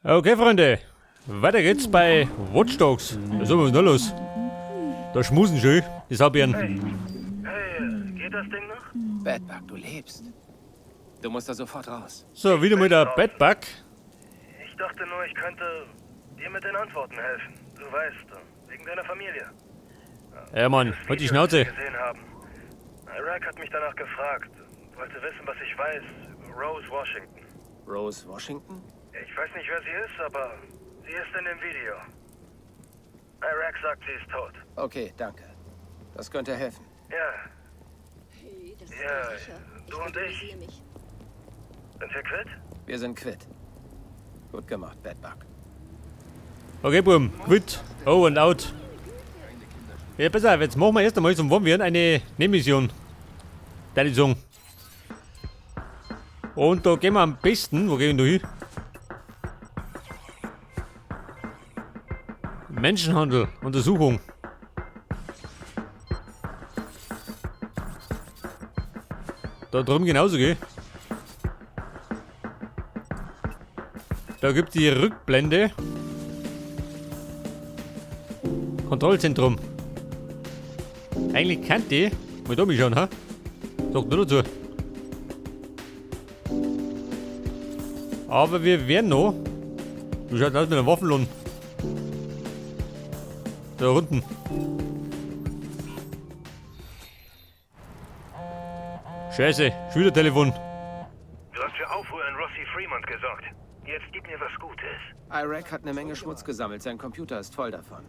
Okay, Freunde. Weiter geht's bei Watch Dogs. Was ist denn da los? Da schmusen schön, die Saubären. Hey, geht das Ding noch? Bedbug, du lebst. Du musst da sofort raus. So, wieder mit der Bedbug. Ich dachte nur, ich könnte dir mit den Antworten helfen. Du weißt, wegen deiner Familie. Ja, Mann, Das halt die Video, das wir Schnauze. gesehen haben. Iraq hat mich danach gefragt. Wollte wissen, was ich weiß über Rose Washington. Rose Washington? Ich weiß nicht, wer sie ist, aber sie ist in dem Video. Iraq sagt, sie ist tot. Okay, danke. Das könnte helfen. Ja, Hey, das ist Ja, doch sicher. du und ich. organisiere mich. sind wir quitt? Wir sind quitt. Gut gemacht, Bedbug. Okay, Boom, quit, oh und out. Ja, pass auf, jetzt machen wir erst einmal zum Warmwerden eine Nebenmission. Da die sagen. Und da gehen wir am besten, wo gehen wir da hin? Menschenhandel, Untersuchung. Da drüben genauso, gell? Da gibt die Rückblende. Kontrollzentrum. Eigentlich kann die. Mal da mich schauen, ha? Sagt nur dazu. Aber wir werden noch. Wie schaut das aus mit dem Waffenlohn? Da unten. Scheiße, Schülertelefon. Du hast für Aufruhr in Rossi Fremont gesorgt. Jetzt gib mir was Gutes. Iraq hat eine Menge Schmutz gesammelt. Sein Computer ist voll davon.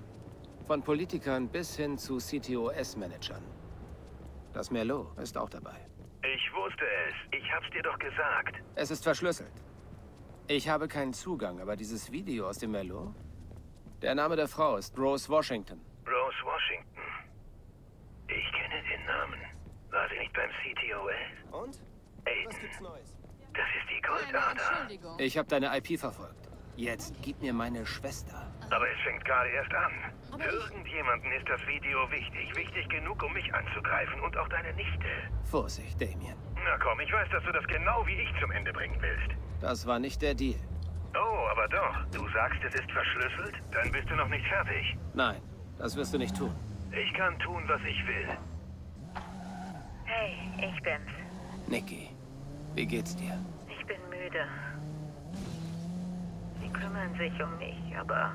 Von Politikern bis hin zu CTOS-Managern. Das Merlot ist auch dabei. Ich wusste es. Ich hab's dir doch gesagt. Es ist verschlüsselt. Ich habe keinen Zugang, aber dieses Video aus dem Merlot? Der Name der Frau ist Rose Washington. Rose Washington. Ich kenne den Namen. War sie nicht beim CTOS? Und? Ey, Was gibt's Neues? das ist die Eine Goldader. Entschuldigung. Ich habe deine IP verfolgt. Jetzt gib mir meine Schwester. Aber es fängt gerade erst an. Aber Für ich- irgendjemanden ist das Video wichtig. Wichtig genug, um mich anzugreifen und auch deine Nichte. Vorsicht, Damien. Na komm, ich weiß, dass du das genau wie ich zum Ende bringen willst. Das war nicht der Deal. Oh, aber doch. Du sagst, es ist verschlüsselt? Dann bist du noch nicht fertig. Nein, das wirst du nicht tun. Ich kann tun, was ich will. Hey, ich bin's. Nikki, wie geht's dir? Ich bin müde. Sie kümmern sich um mich, aber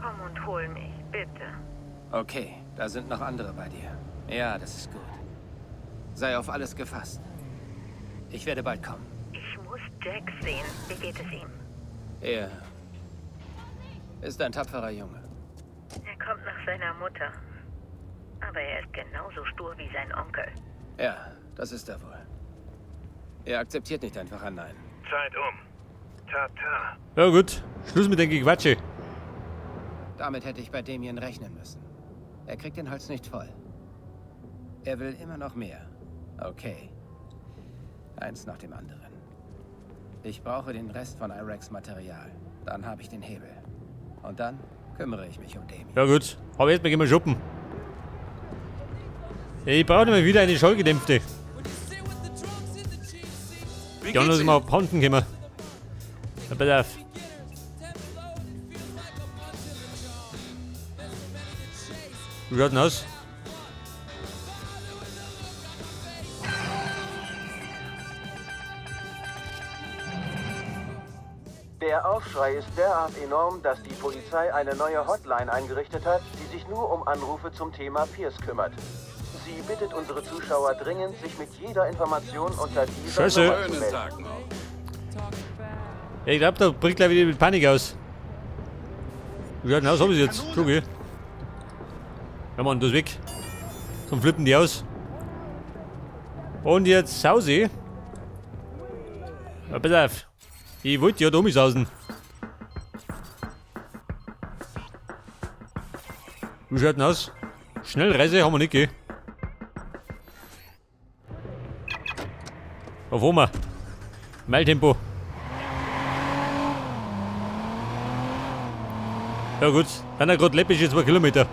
komm und hol mich, bitte. Okay, da sind noch andere bei dir. Ja, das ist gut. Sei auf alles gefasst. Ich werde bald kommen. Ich muss Jack sehen. Wie geht es ihm? Er ist ein tapferer Junge. Er kommt nach seiner Mutter. Aber er ist genauso stur wie sein Onkel. Ja, das ist er wohl. Er akzeptiert nicht einfach ein Nein. Zeit um. Tata. Ja gut, Schluss mit den Gequatsche. Damit hätte ich bei Damien rechnen müssen. Er kriegt den Hals nicht voll. Er will immer noch mehr. Okay. Eins nach dem anderen. Ich brauche den Rest von Iraqs Material. Dann habe ich den Hebel. Und dann kümmere ich mich um Damien. Ja gut, aber jetzt gehen wir shoppen. Ich brauche mal wieder eine Schallgedämpfte. Die anderen sind mal abhanden gekommen. Ja, pass auf. Wie schaut denn aus? Der Aufschrei ist derart enorm, dass die Polizei eine neue Hotline eingerichtet hat, die sich nur um Anrufe zum Thema Pierce kümmert. Sie bittet unsere Zuschauer dringend, sich mit jeder Information unter dieser Scheiße. Nummer zu melden. Ja, ich glaube, da bricht gleich wieder mit Panik aus. Wie schaut denn aus? Hab ich jetzt? Schau, gell? Ja, Mann, das ist weg. Sonst flippen die aus. Und jetzt Sausi. Ja, pass auf. Ich wollte ja da sausen. Wie schaut denn aus? Schnellreise haben wir nicht, gell? Auf Oma. Meiltempo. Ja gut, dann hat gerade läppische 2 Kilometer.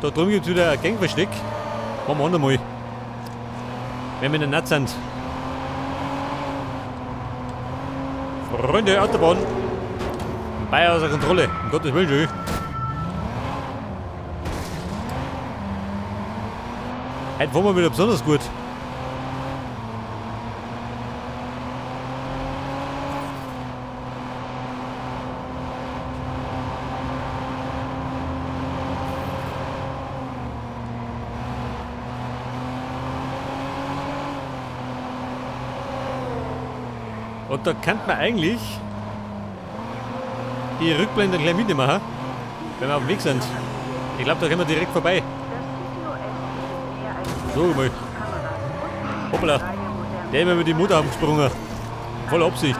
Da drüben gibt es wieder ein Gangversteck. Machen wir andermal. Wenn wir in der Netz sind. Freunde, Autobahn. Bayern außer Kontrolle. Um Gottes Willen schon. Heute fahren wir wieder besonders gut. Und da kann man eigentlich die Rückblende gleich mitnehmen, wenn wir auf dem Weg sind. Ich glaube, da können wir direkt vorbei. So mal. Hoppla. Der ist mir über die Mutter abgesprungen. Voll Absicht.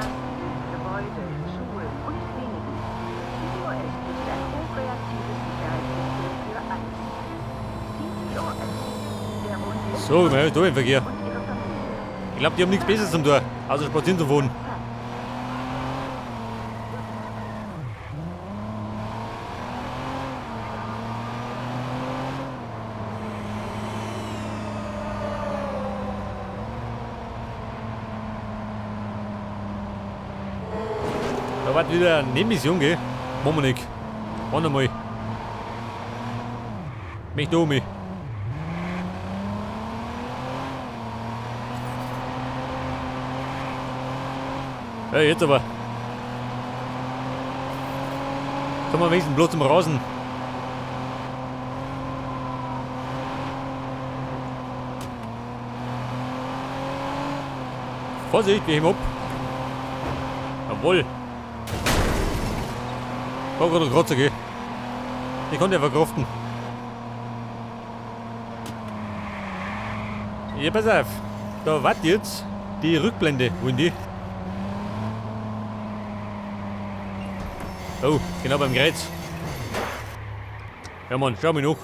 So, mal da im Verkehr. Ich glaube, die haben nichts Besseres zum Tor, außer spazieren zu fahren. Da war wieder eine Nebenmission, gell? Machen wir nicht. Warte mal. Mich da um mich. Ja, jetzt aber. Kommen wir wenigstens bloß zum Rasen. Vorsicht, wir heben ab. Jawohl. Oh Gott, oh Gott, okay. Ich konnte ja verkraften. Ja, pass auf. Da wartet jetzt die Rückblende. Wo sind die? Oh, genau beim Kreuz. Ja Mann, schau mich noch.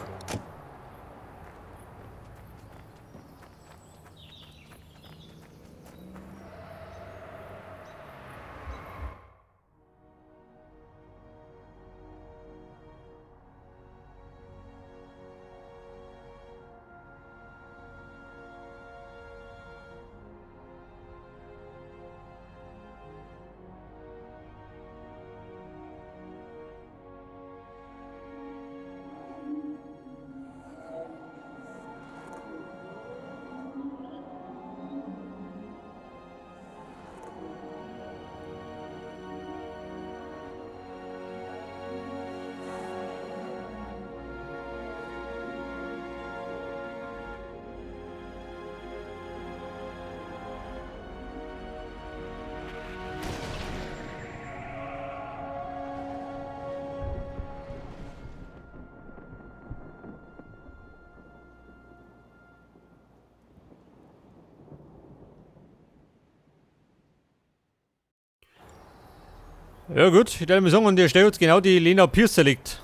Ja gut, ich würde mal sagen, an der Stelle jetzt genau die Lena Pierce zerlegt.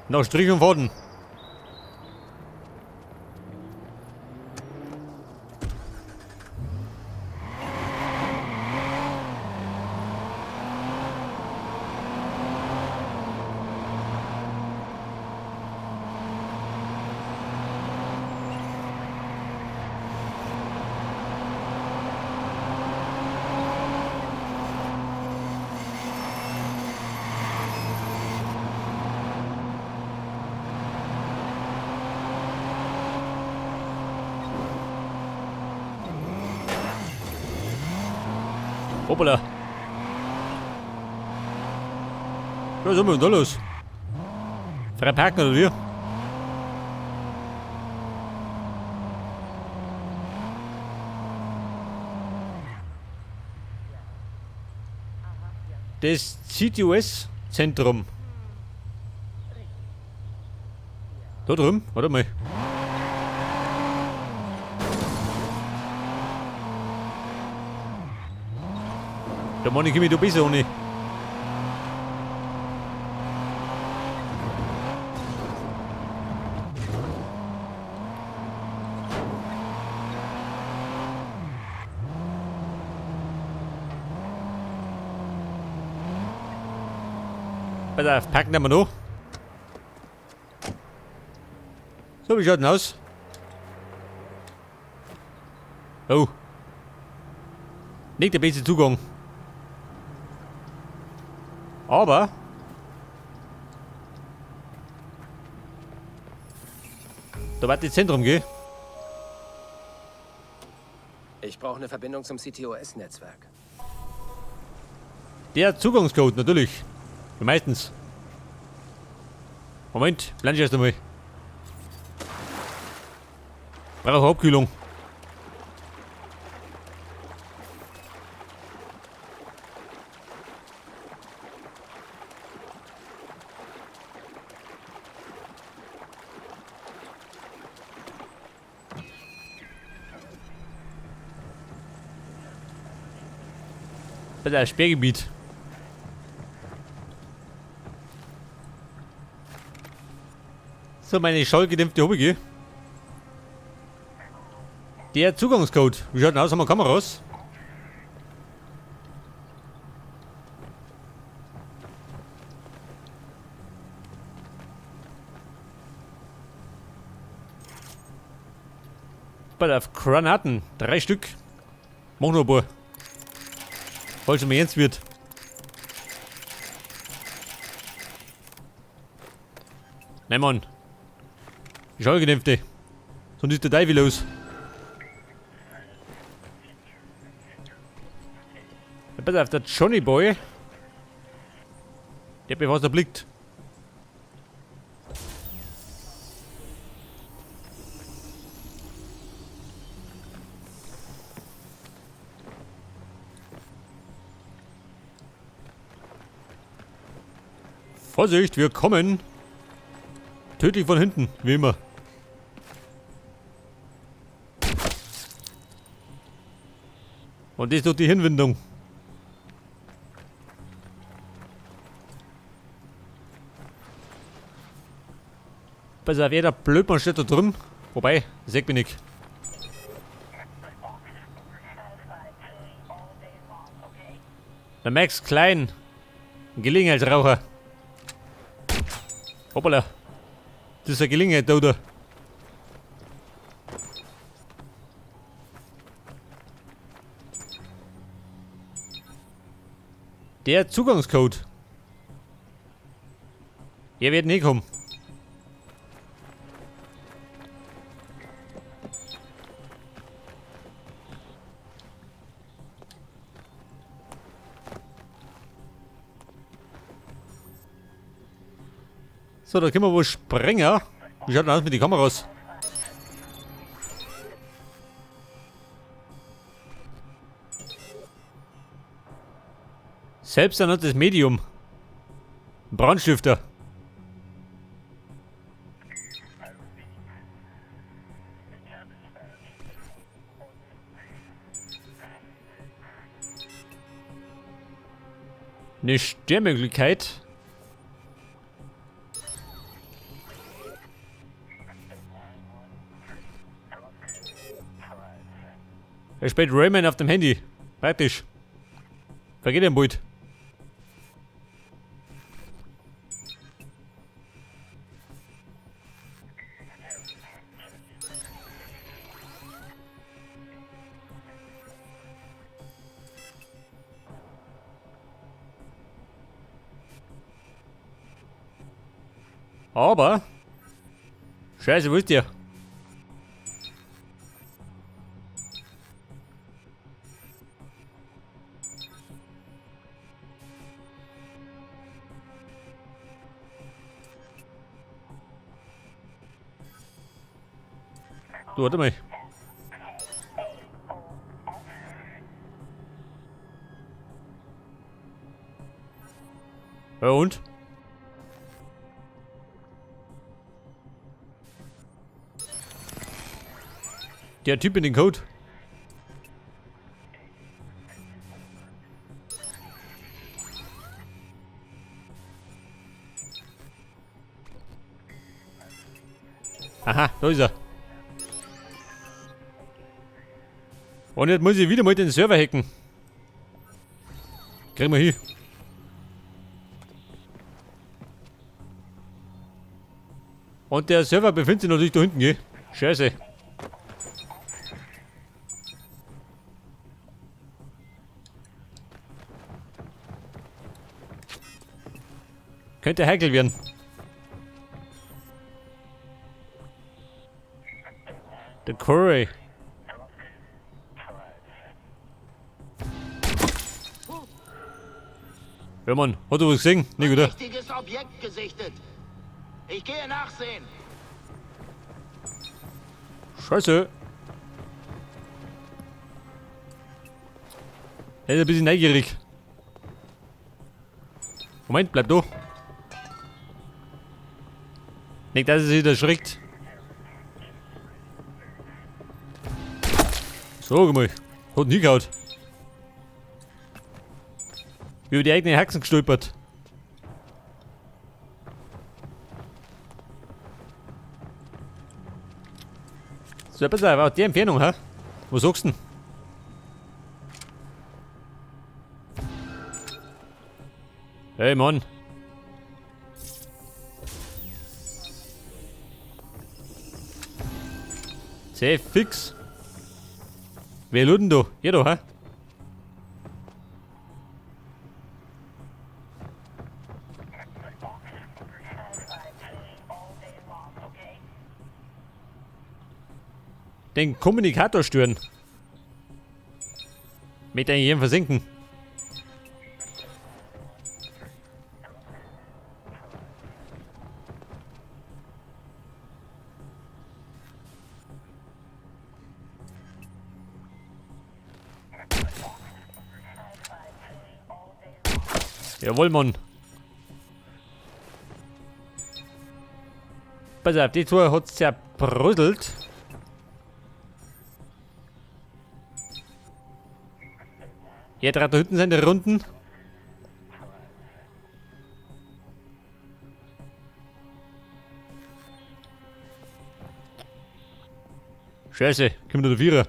Nach Strich und Faden. Hoppala. Was haben wir denn da los? Frei parken oder wie? Das CTOS-Zentrum. Da drüben, warte mal. Da meine ich mich da besser ohne. Pass auf, packen wir noch. So, wie schaut denn aus? Oh. Nicht der beste Zugang. Aber da wird das Zentrum gehen. Ich brauche eine Verbindung zum CTOS-Netzwerk. Der Zugangscode, natürlich. Meistens. Moment, plansch erst einmal. Brauche Abkühlung. Das ist ein Sperrgebiet. So, meine schallgedämpfte Hobby. Der Zugangscode. Wie schaut denn aus? Haben wir Kameras? Bei auf Granaten. 3 Stück. Mach noch ein paar. Falls es mir jetzt wird. Nein, Mann. Die Schallgedämpfte. Sonst ist der Teufel los. Ja, pass auf, der Johnny Boy. Der hat mich fast erblickt. Vorsicht, wir kommen. Tödlich von hinten, wie immer. Und das ist doch die Hinwendung. Pass auf, jeder Blödmann steht da drin. Wobei, sag mich nicht. Der Max Klein. Ein Gelegenheitsraucher. Hoppala. Das ist eine Gelegenheit, da oder? Der Zugangscode. Er wird nicht kommen. So, da können wir wohl sprengen. Wie schaut denn aus mit den Kameras? Selbsternanntes Medium. Brandstifter. Eine Sternmöglichkeit. Er spielt Rayman auf dem Handy. Praktisch. Vergeht den Bild. Aber Scheiße, wo ist der? Du, warte mal. Ja und? Der Typ in den Code. Aha, da ist er. Und jetzt muss ich wieder mal den Server hacken. Kriegen wir hin. Und der Server befindet sich natürlich da hinten, gell? Scheiße. Könnte heikel werden. Der Curry. Ja, Mann, hat er was gesehen? Nicht, oder? Wichtiges Objekt gesichtet. Ich gehe nachsehen. Scheiße. Er ist ein bisschen neugierig. Moment, bleib da. Nicht, dass er sich erschreckt. So, mal. Hat nie gehaut. Über die eigenen Haxen gestolpert. So, pass auf, aus der Entfernung, ha? Was sagst du denn? Hey, Mann. Safe fix. Wer lud denn da? Ja, da, ha? Den Kommunikator stören. Mit einem versenken. Jawohl, Mann. Pass auf, die Tour hat's zerbröselt. Jetzt da hinten sind die Runden. Scheiße, kommt der Vierer.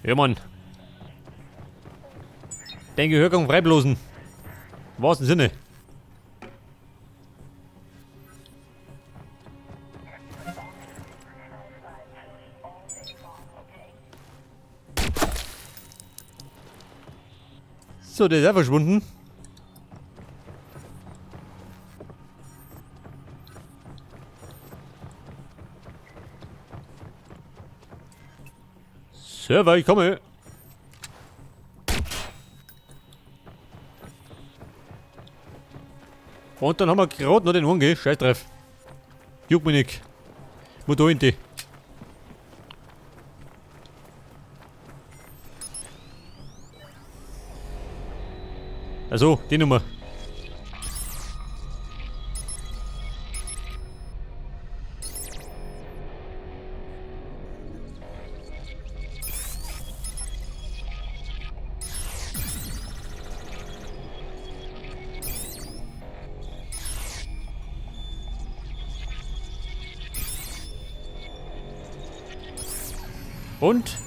Ja, Mann. Den Gehörgang freiblosen. Im wahrsten Sinne. So, der ist auch verschwunden. Server, ich komme. Und dann haben wir gerade noch den Hunger. Scheiß drauf. Juckt mich nicht. Wo da hinten? Also, die Nummer. Und?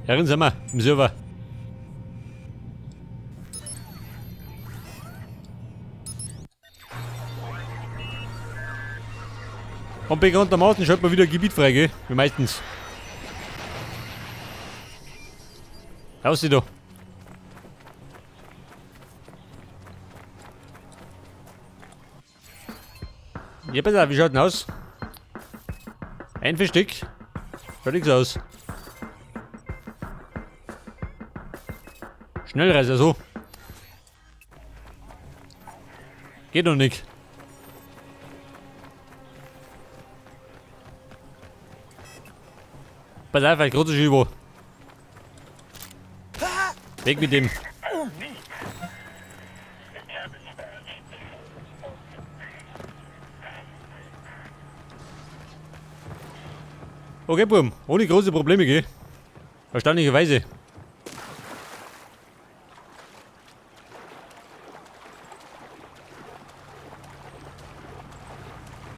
Herren sind wir im Server. Und bekanntermaßen schaut man wieder Gebiet frei, gell? Wie meistens. Raus da. Ja, pass auf, wie schaut denn aus? Ein Versteck. Schaut nichts aus. Schnellreiser, so. Geht doch nicht. Pass auf, ein großes Schiebo. Weg mit dem. Okay, Buben. Ohne große Probleme, gell? Verständlicherweise.